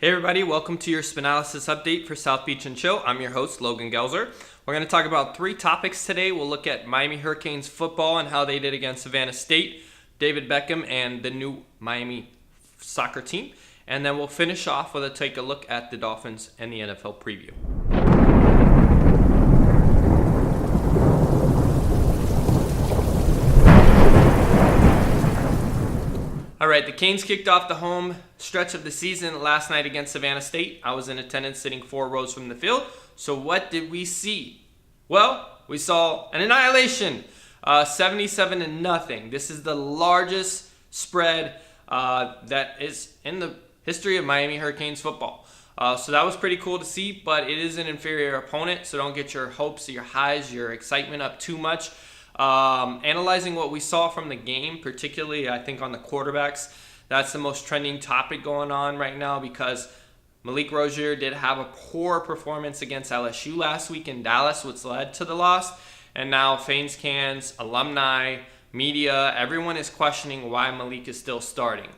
Hey everybody, welcome to your Spanalysis update for South Beach and Chill. I'm your host, Logan Gelzer. We're going to talk about 3 topics today. We'll look at Miami Hurricanes football and how they did against Savannah State, David Beckham, and the new Miami soccer team. And then we'll finish off with take a look at the Dolphins and the NFL preview. All right, the Canes kicked off the home stretch of the season last night against Savannah State. I was in attendance sitting 4 rows from the field. So what did we see? Well, we saw an annihilation, 77-0. This is the largest spread that is in the history of Miami Hurricanes football. So that was pretty cool to see, but it is an inferior opponent, so don't get your hopes, your highs, your excitement up too much. Analyzing what we saw from the game, particularly I think on the quarterbacks, that's the most trending topic going on right now because Malik Rozier did have a poor performance against LSU last week in Dallas, which led to the loss. And now fans, cans, alumni, media, everyone is questioning why Malik is still starting.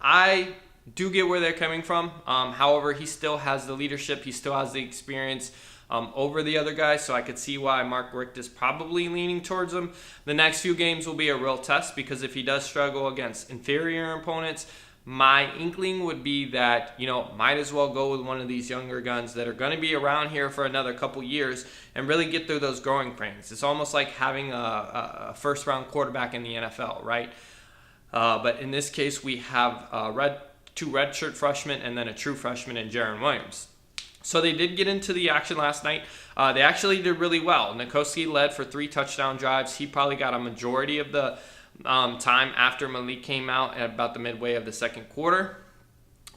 I do get where they're coming from. However, he still has the leadership. He still has the experience over the other guys, so I could see why Mark Richt is probably leaning towards him. The next few games will be a real test because if he does struggle against inferior opponents, my inkling would be that, might as well go with one of these younger guns that are going to be around here for another couple years and really get through those growing pains. It's almost like having a first-round quarterback in the NFL, right? But in this case, we have 2 redshirt freshmen and then a true freshman in Jaron Williams. So they did get into the action last night. They actually did really well. Nikoski led for 3 touchdown drives. He probably got a majority of the time after Malik came out at about the midway of the second quarter.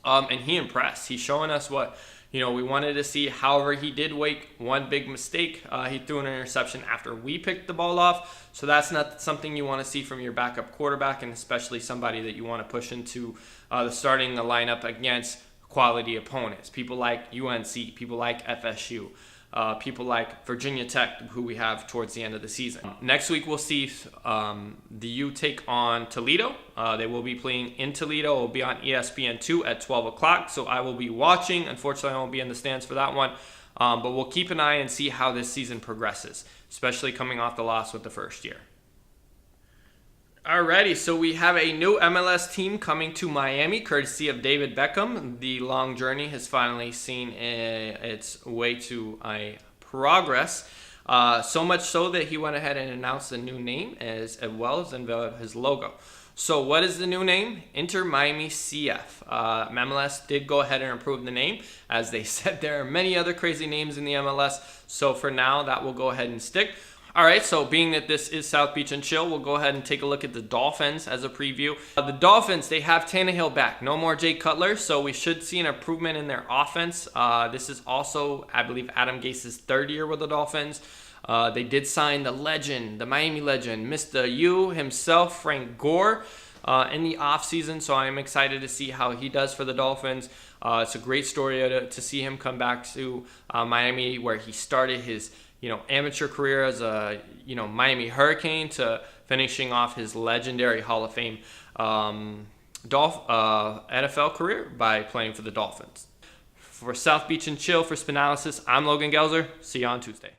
And he impressed. He's showing us what we wanted to see. However, he did make one big mistake. He threw an interception after we picked the ball off. So that's not something you want to see from your backup quarterback, and especially somebody that you want to push into the starting lineup against quality opponents, people like UNC, people like FSU, people like Virginia Tech, who we have towards the end of the season. Next week, we'll see the U take on Toledo. They will be playing in Toledo. It will be on ESPN2 at 12 o'clock, so I will be watching. Unfortunately, I won't be in the stands for that one, but we'll keep an eye and see how this season progresses, especially coming off the loss with the first year. Alrighty, so we have a new MLS team coming to Miami, courtesy of David Beckham. The long journey has finally seen its way to a progress. So much so that he went ahead and announced a new name as well as his logo. So what is the new name? Inter Miami CF. MLS did go ahead and improve the name. As they said, there are many other crazy names in the MLS. So for now, that will go ahead and stick. All right, so being that this is South Beach and Chill, we'll go ahead and take a look at the Dolphins as a preview. The Dolphins, they have Tannehill back. No more Jay Cutler, so we should see an improvement in their offense. This is also, I believe, Adam Gase's 3rd year with the Dolphins. They did sign the legend, the Miami legend, Mr. U himself, Frank Gore, in the offseason, so I'm excited to see how he does for the Dolphins. It's a great story to see him come back to Miami, where he started his amateur career as a, Miami Hurricane to finishing off his legendary Hall of Fame NFL career by playing for the Dolphins. For South Beach and Chill, for Spanalysis, I'm Logan Gelzer. See you on Tuesday.